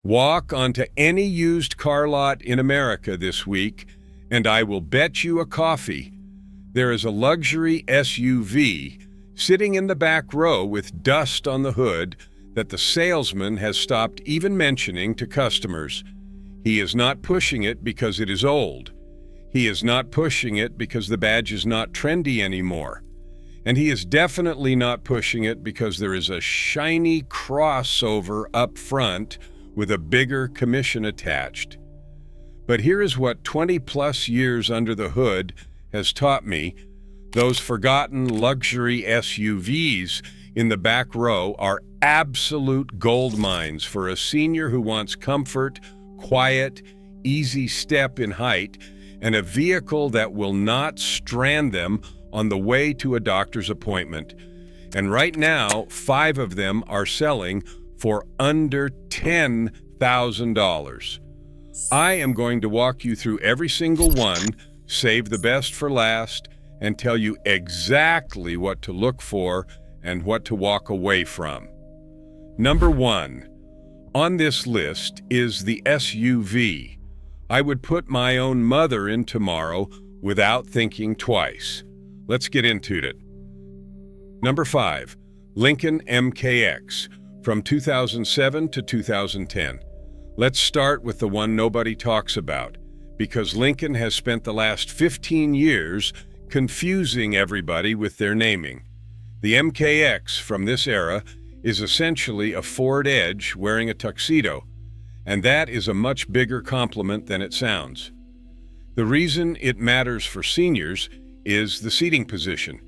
Walk onto any used car lot in America this week, and I will bet you a coffee there is a luxury SUV sitting in the back row with dust on the hood that the salesman has stopped even mentioning to customers. He is not pushing it because it is old. He is not pushing it because the badge is not trendy anymore. And he is definitely not pushing it because there is a shiny crossover up front with a bigger commission attached. But here is what 20-plus years under the hood has taught me. Those forgotten luxury SUVs in the back row are absolute gold mines for a senior who wants comfort, quiet, easy step in height, and a vehicle that will not strand them on the way to a doctor's appointment. And right now, 5 of them are selling for under $10,000. I am going to walk you through every single one, save the best for last, and tell you exactly what to look for and what to walk away from. Number 1 on this list is the SUV. I would put my own mother in tomorrow without thinking twice. Let's get into it. Number 5, Lincoln MKX from 2007 to 2010. Let's start with the one nobody talks about, because Lincoln has spent the last 15 years confusing everybody with their naming. The MKX from this era is essentially a Ford Edge wearing a tuxedo, and that is a much bigger compliment than it sounds. The reason it matters for seniors is the seating position.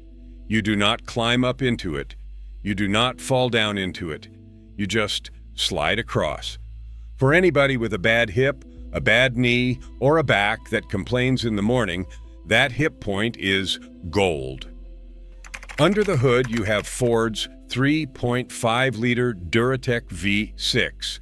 You do not climb up into it. You do not fall down into it. You just slide across. For anybody with a bad hip, a bad knee, or a back that complains in the morning, that hip point is gold. Under the hood, you have Ford's 3.5-liter Duratec V6.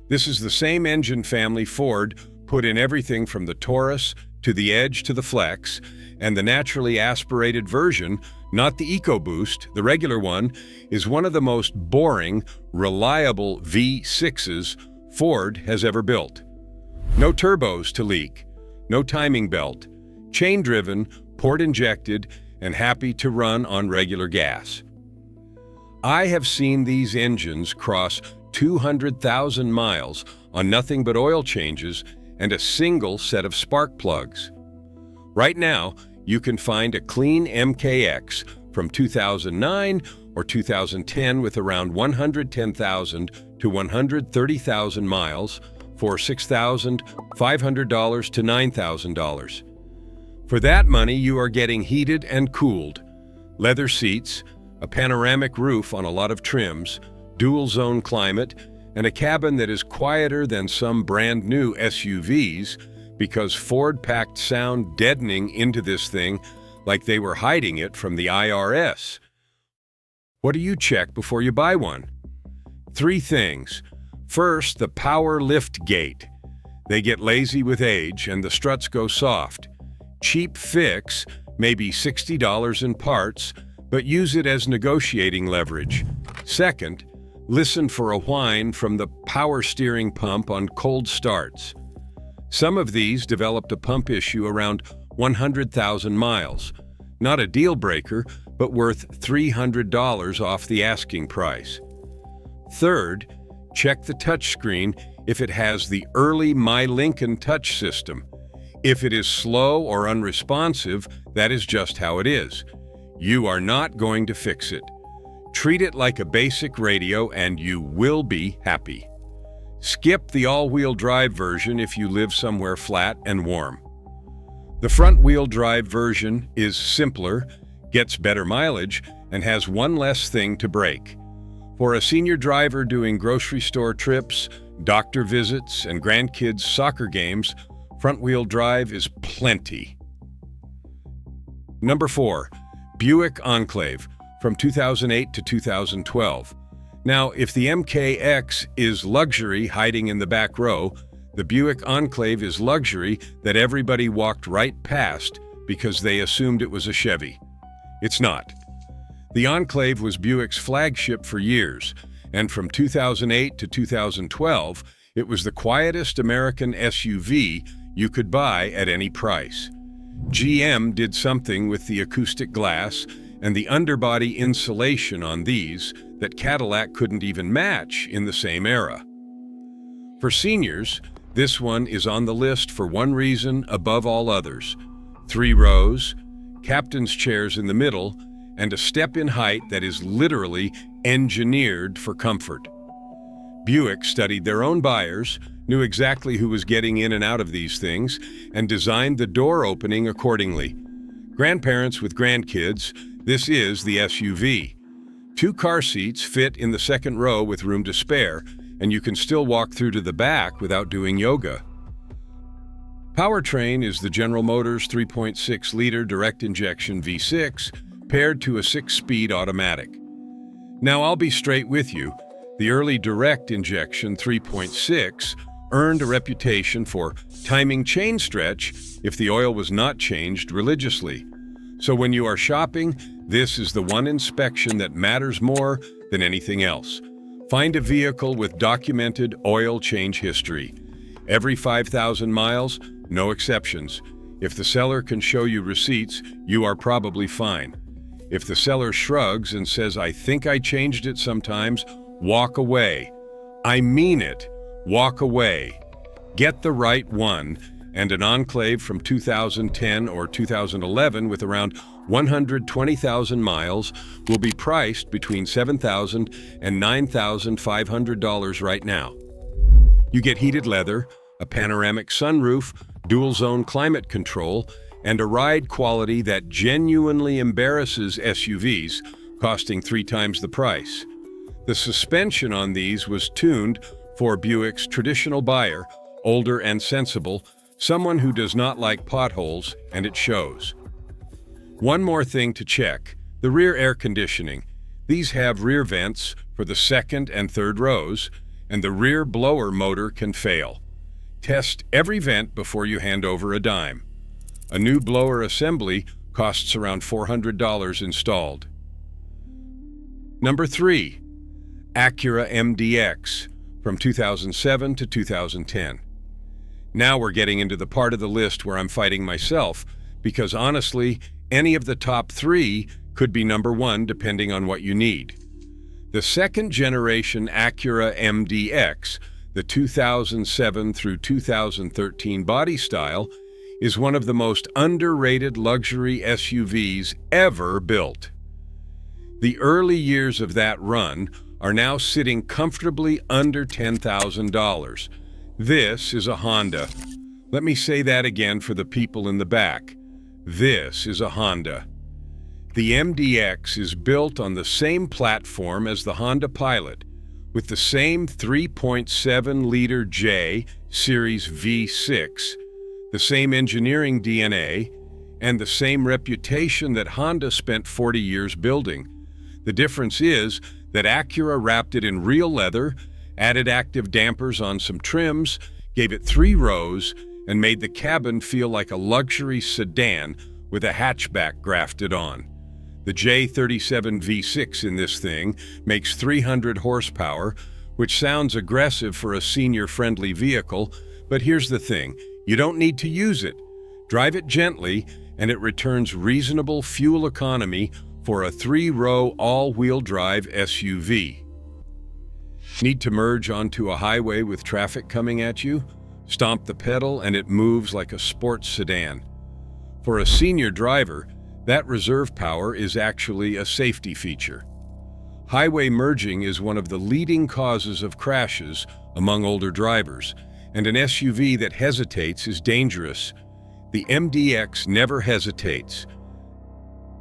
This is the same engine family Ford put in everything from the Taurus to the Edge to the Flex, and the naturally aspirated version, not the EcoBoost, the regular one, is one of the most boring, reliable V6s Ford has ever built. No turbos to leak, no timing belt, chain-driven, port-injected, and happy to run on regular gas. I have seen these engines cross 200,000 miles on nothing but oil changes and a single set of spark plugs. Right now, you can find a clean MKX from 2009 or 2010 with around 110,000 to 130,000 miles for $6,500 to $9,000. For that money, you are getting heated and cooled, leather seats, a panoramic roof on a lot of trims, dual-zone climate, and a cabin that is quieter than some brand-new SUVs because Ford packed sound deadening into this thing like they were hiding it from the IRS. What do you check before you buy one? 3 things. First, the power lift gate. They get lazy with age and the struts go soft. Cheap fix, maybe $60 in parts, but use it as negotiating leverage. Second, listen for a whine from the power steering pump on cold starts. Some of these developed a pump issue around 100,000 miles. Not a deal breaker, but worth $300 off the asking price. Third, check the touchscreen if it has the early My Lincoln touch system. If it is slow or unresponsive, that is just how it is. You are not going to fix it. Treat it like a basic radio and you will be happy. Skip the all-wheel drive version if you live somewhere flat and warm. The front-wheel drive version is simpler, gets better mileage, and has one less thing to break. For a senior driver doing grocery store trips, doctor visits, and grandkids' soccer games, front-wheel drive is plenty. Number 4, Buick Enclave from 2008 to 2012. Now, if the MKX is luxury hiding in the back row, the Buick Enclave is luxury that everybody walked right past because they assumed it was a Chevy. It's not. The Enclave was Buick's flagship for years, and from 2008 to 2012, it was the quietest American SUV you could buy at any price. GM did something with the acoustic glass and the underbody insulation on these that Cadillac couldn't even match in the same era. For seniors, this one is on the list for one reason above all others: 3 rows, captain's chairs in the middle, and a step in height that is literally engineered for comfort. Buick studied their own buyers, knew exactly who was getting in and out of these things, and designed the door opening accordingly. Grandparents with grandkids, this is the SUV. 2 car seats fit in the second row with room to spare, and you can still walk through to the back without doing yoga. Powertrain is the General Motors 3.6-liter direct injection V6 paired to a 6-speed automatic. Now, I'll be straight with you. The early direct injection 3.6 earned a reputation for timing chain stretch if the oil was not changed religiously. So when you are shopping, this is the one inspection that matters more than anything else. Find a vehicle with documented oil change history. Every 5,000 miles, no exceptions. If the seller can show you receipts, you are probably fine. If the seller shrugs and says, "I think I changed it sometimes," walk away. I mean it. Walk away. Get the right one, and an Enclave from 2010 or 2011 with around 120,000 miles will be priced between $7,000 and $9,500 right now. You get heated leather, a panoramic sunroof, dual-zone climate control, and a ride quality that genuinely embarrasses SUVs, costing 3 times the price. The suspension on these was tuned for Buick's traditional buyer, older and sensible, someone who does not like potholes, and it shows. One more thing to check: the rear air conditioning. These have rear vents for the second and third rows, and the rear blower motor can fail. Test every vent before you hand over a dime. A new blower assembly costs around $400 installed. Number 3. Acura MDX from 2007 to 2010. Now we're getting into the part of the list where I'm fighting myself, because honestly, any of the top 3 could be number 1 depending on what you need. The second generation Acura MDX, the 2007 through 2013 body style, is one of the most underrated luxury SUVs ever built. The early years of that run are now sitting comfortably under $10,000. This is a Honda. Let me say that again for the people in the back. This is a Honda. The MDX is built on the same platform as the Honda Pilot, with the same 3.7-liter J Series V6, the same engineering DNA, and the same reputation that Honda spent 40 years building. The difference is that Acura wrapped it in real leather, added active dampers on some trims, gave it 3 rows, and made the cabin feel like a luxury sedan with a hatchback grafted on. The J37 V6 in this thing makes 300 horsepower, which sounds aggressive for a senior-friendly vehicle, but here's the thing: you don't need to use it. Drive it gently, and it returns reasonable fuel economy for a 3-row all-wheel drive SUV. Need to merge onto a highway with traffic coming at you? Stomp the pedal and it moves like a sports sedan. For a senior driver, that reserve power is actually a safety feature. Highway merging is one of the leading causes of crashes among older drivers, and an SUV that hesitates is dangerous. The MDX never hesitates.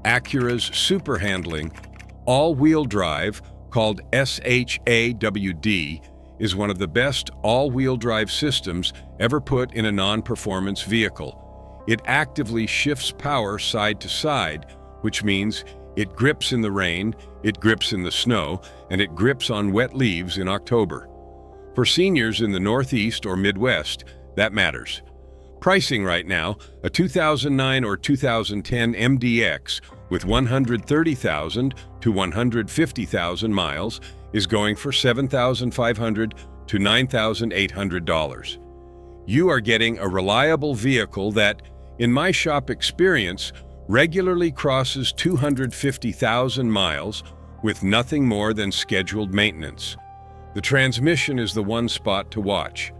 Acura's super handling, all-wheel drive, called SHAWD, is one of the best all-wheel drive systems ever put in a non-performance vehicle. It actively shifts power side to side, which means it grips in the rain, it grips in the snow, and it grips on wet leaves in October. For seniors in the Northeast or Midwest, that matters. Pricing right now, a 2009 or 2010 MDX with 130,000 to 150,000 miles is going for $7,500 to $9,800. You are getting a reliable vehicle that, in my shop experience, regularly crosses 250,000 miles with nothing more than scheduled maintenance. The transmission is the one spot to watch.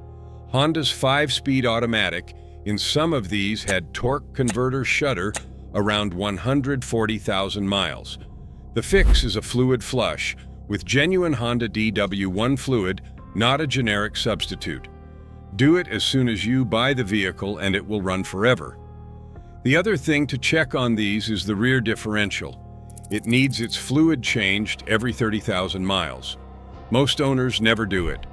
Honda's 5-speed automatic in some of these had torque converter shudder around 140,000 miles. The fix is a fluid flush with genuine Honda DW1 fluid, not a generic substitute. Do it as soon as you buy the vehicle and it will run forever. The other thing to check on these is the rear differential. It needs its fluid changed every 30,000 miles. Most owners never do it.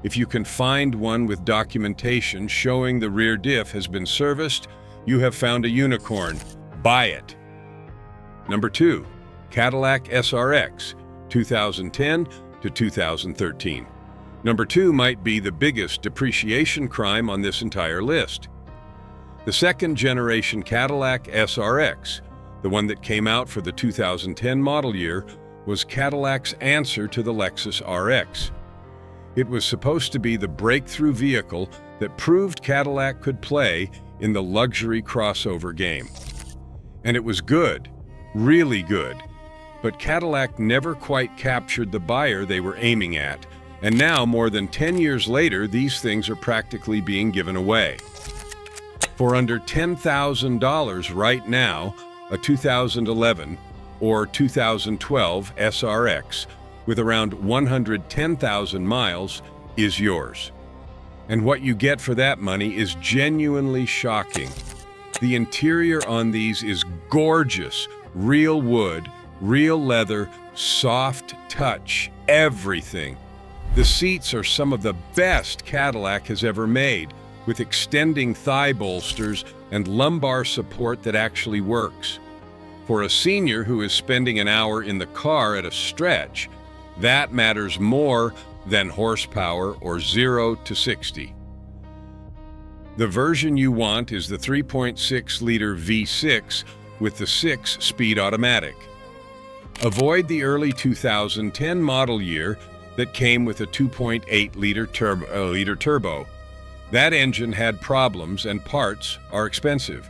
If you can find one with documentation showing the rear diff has been serviced, you have found a unicorn. Buy it. Number 2, Cadillac SRX, 2010 to 2013. Number 2 might be the biggest depreciation crime on this entire list. The second-generation Cadillac SRX, the one that came out for the 2010 model year, was Cadillac's answer to the Lexus RX. It was supposed to be the breakthrough vehicle that proved Cadillac could play in the luxury crossover game. And it was good, really good. But Cadillac never quite captured the buyer they were aiming at. And now, more than 10 years later, these things are practically being given away. For under $10,000 right now, a 2011 or 2012 SRX with around 110,000 miles is yours. And what you get for that money is genuinely shocking. The interior on these is gorgeous, real wood, real leather, soft touch, everything. The seats are some of the best Cadillac has ever made, with extending thigh bolsters and lumbar support that actually works. For a senior who is spending an hour in the car at a stretch, that matters more than horsepower or 0 to 60. The version you want is the 3.6-liter V6 with the 6-speed automatic. Avoid the early 2010 model year that came with a 2.8-liter turbo. That engine had problems and parts are expensive.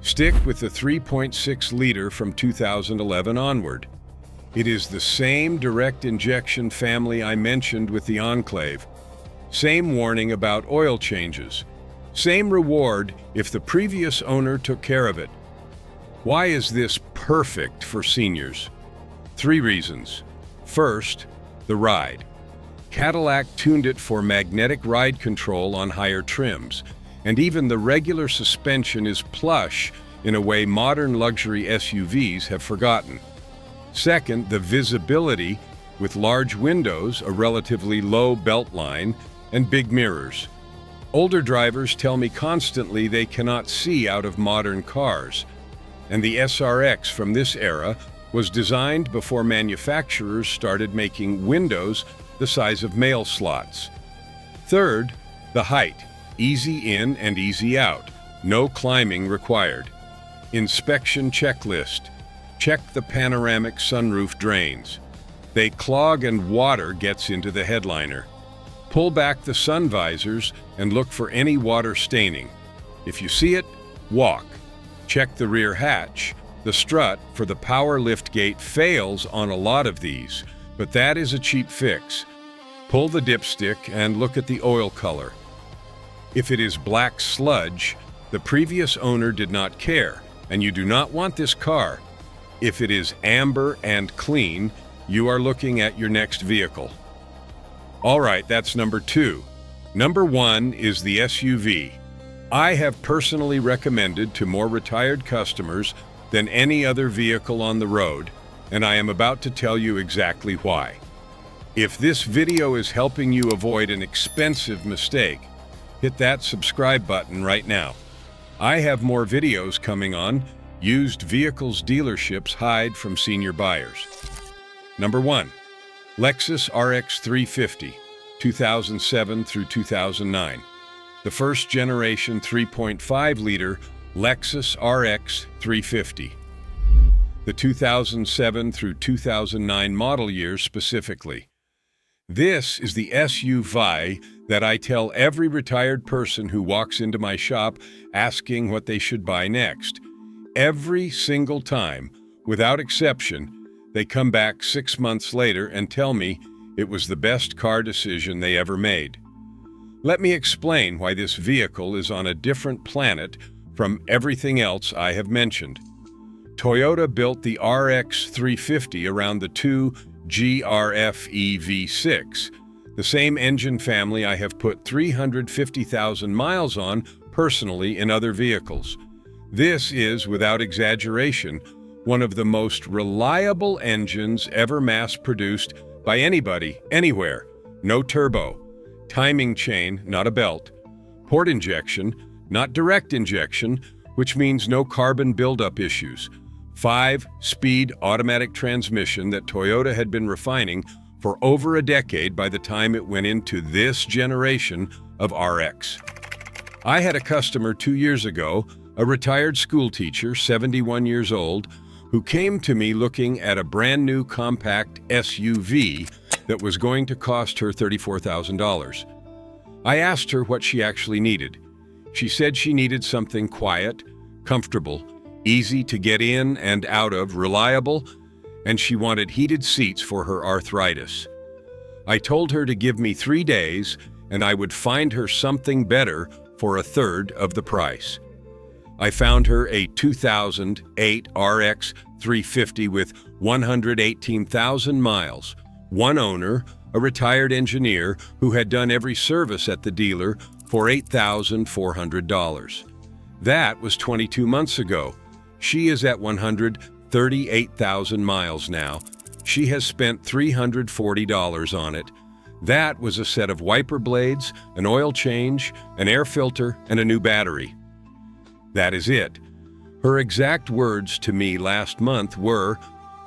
Stick with the 3.6-liter from 2011 onward. It is the same direct injection family I mentioned with the Enclave. Same warning about oil changes. Same reward if the previous owner took care of it. Why is this perfect for seniors? 3 reasons. First, the ride. Cadillac tuned it for magnetic ride control on higher trims, and even the regular suspension is plush in a way modern luxury SUVs have forgotten. Second, the visibility with large windows, a relatively low belt line, and big mirrors. Older drivers tell me constantly they cannot see out of modern cars, and the SRX from this era was designed before manufacturers started making windows the size of mail slots. Third, the height, easy in and easy out, no climbing required. Inspection checklist. Check the panoramic sunroof drains. They clog and water gets into the headliner. Pull back the sun visors and look for any water staining. If you see it, walk. Check the rear hatch. The strut for the power lift gate fails on a lot of these, but that is a cheap fix. Pull the dipstick and look at the oil color. If it is black sludge, the previous owner did not care, and you do not want this car. If it is amber and clean, you are looking at your next vehicle. All right, that's number 2. Number 1 is the SUV. I have personally recommended to more retired customers than any other vehicle on the road, and I am about to tell you exactly why. If this video is helping you avoid an expensive mistake, hit that subscribe button right now. I have more videos coming on used vehicles dealerships hide from senior buyers. Number 1, Lexus RX 350, 2007 through 2009. the first generation 3.5-liter Lexus RX 350. The 2007 through 2009 model years specifically. This is the SUV that I tell every retired person who walks into my shop asking what they should buy next. Every single time, without exception, they come back 6 months later and tell me it was the best car decision they ever made. Let me explain why this vehicle is on a different planet from everything else I have mentioned. Toyota built the RX 350 around the 2 GRFE V6, the same engine family I have put 350,000 miles on personally in other vehicles. This is, without exaggeration, one of the most reliable engines ever mass-produced by anybody, anywhere. No turbo. Timing chain, not a belt. Port injection, not direct injection, which means no carbon buildup issues. 5-speed automatic transmission that Toyota had been refining for over a decade by the time it went into this generation of RX. I had a customer 2 years ago, a retired school teacher, 71 years old, who came to me looking at a brand new compact SUV that was going to cost her $34,000. I asked her what she actually needed. She said she needed something quiet, comfortable, easy to get in and out of, reliable, and she wanted heated seats for her arthritis. I told her to give me 3 days and I would find her something better for a third of the price. I found her a 2008 RX 350 with 118,000 miles, one owner, a retired engineer who had done every service at the dealer for $8,400. That was 22 months ago. She is at 138,000 miles now. She has spent $340 on it. That was a set of wiper blades, an oil change, an air filter, and a new battery. That is it. Her exact words to me last month were,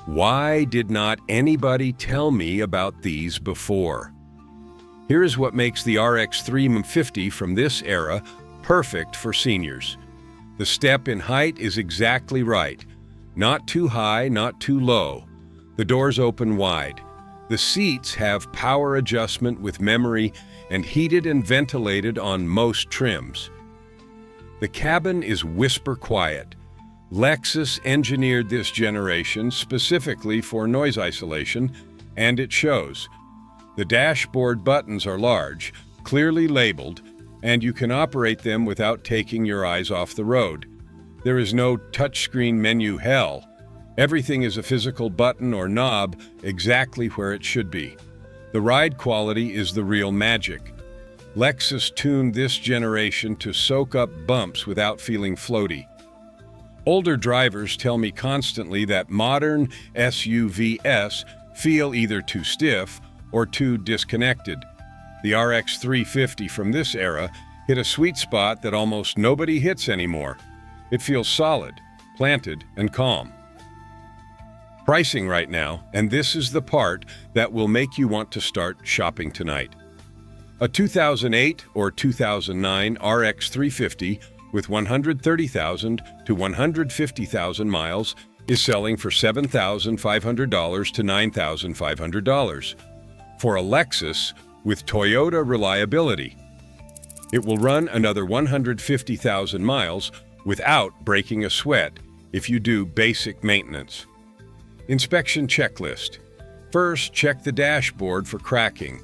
"Why did not anybody tell me about these before?" Here is what makes the RX 350 from this era perfect for seniors. The step in height is exactly right. Not too high, not too low. The doors open wide. The seats have power adjustment with memory and heated and ventilated on most trims. The cabin is whisper quiet. Lexus engineered this generation specifically for noise isolation, and it shows. The dashboard buttons are large, clearly labeled, and you can operate them without taking your eyes off the road. There is no touchscreen menu hell. Everything is a physical button or knob exactly where it should be. The ride quality is the real magic. Lexus tuned this generation to soak up bumps without feeling floaty. Older drivers tell me constantly that modern SUVs feel either too stiff or too disconnected. The RX 350 from this era hit a sweet spot that almost nobody hits anymore. It feels solid, planted, and calm. Pricing right now, and this is the part that will make you want to start shopping tonight. A 2008 or 2009 RX 350 with 130,000 to 150,000 miles is selling for $7,500 to $9,500 for a Lexus with Toyota reliability. It will run another 150,000 miles without breaking a sweat if you do basic maintenance. Inspection checklist. First, check the dashboard for cracking.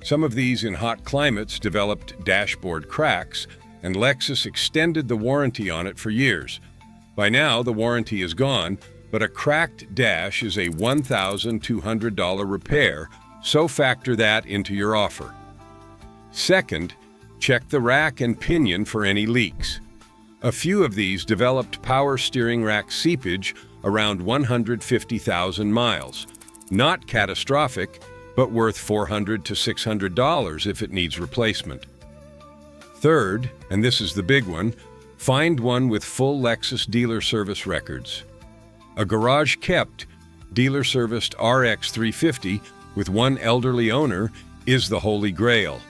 Some of these in hot climates developed dashboard cracks, and Lexus extended the warranty on it for years. By now, the warranty is gone, but a cracked dash is a $1,200 repair, so factor that into your offer. Second, check the rack and pinion for any leaks. A few of these developed power steering rack seepage around 150,000 miles. Not catastrophic, but worth $400 to $600 if it needs replacement. Third, and this is the big one, find one with full Lexus dealer service records. A garage-kept, dealer-serviced RX 350 with one elderly owner is the holy grail.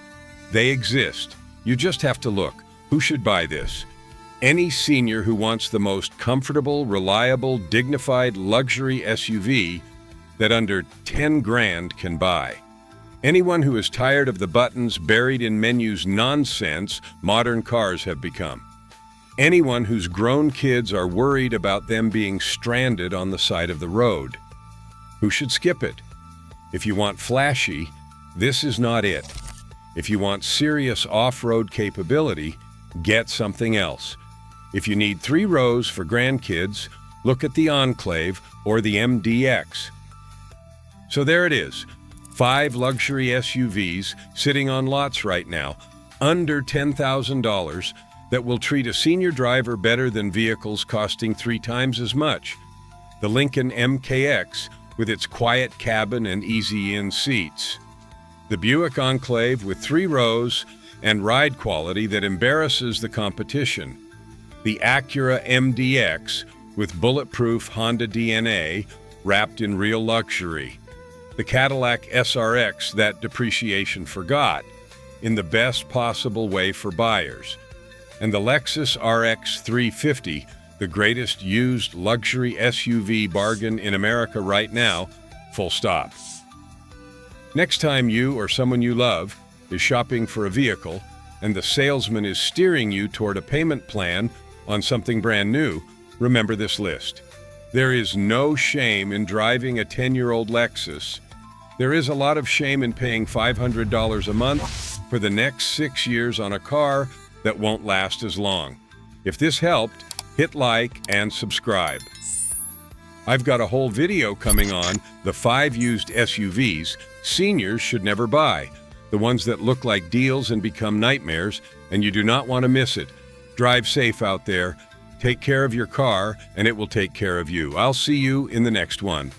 They exist. You just have to look. Who should buy this? Any senior who wants the most comfortable, reliable, dignified luxury SUV that under 10 grand can buy. Anyone who is tired of the buttons buried in menus nonsense modern cars have become. Anyone whose grown kids are worried about them being stranded on the side of the road. Who should skip it? If you want flashy, this is not it. If you want serious off-road capability, get something else. If you need 3 rows for grandkids, look at the Enclave or the MDX. So there it is, 5 luxury SUVs sitting on lots right now, under $10,000, that will treat a senior driver better than vehicles costing 3 times as much. The Lincoln MKX with its quiet cabin and easy-in seats. The Buick Enclave with 3 rows and ride quality that embarrasses the competition. The Acura MDX with bulletproof Honda DNA wrapped in real luxury. The Cadillac SRX that depreciation forgot, in the best possible way for buyers. And the Lexus RX 350, the greatest used luxury SUV bargain in America right now, full stop. Next time you or someone you love is shopping for a vehicle and the salesman is steering you toward a payment plan on something brand new, remember this list. There is no shame in driving a 10-year-old Lexus. There is a lot of shame in paying $500 a month for the next 6 years on a car that won't last as long. If this helped, hit like and subscribe. I've got a whole video coming on the 5 used SUVs seniors should never buy, the ones that look like deals and become nightmares, and you do not want to miss it. Drive safe out there, take care of your car, and it will take care of you. I'll see you in the next one.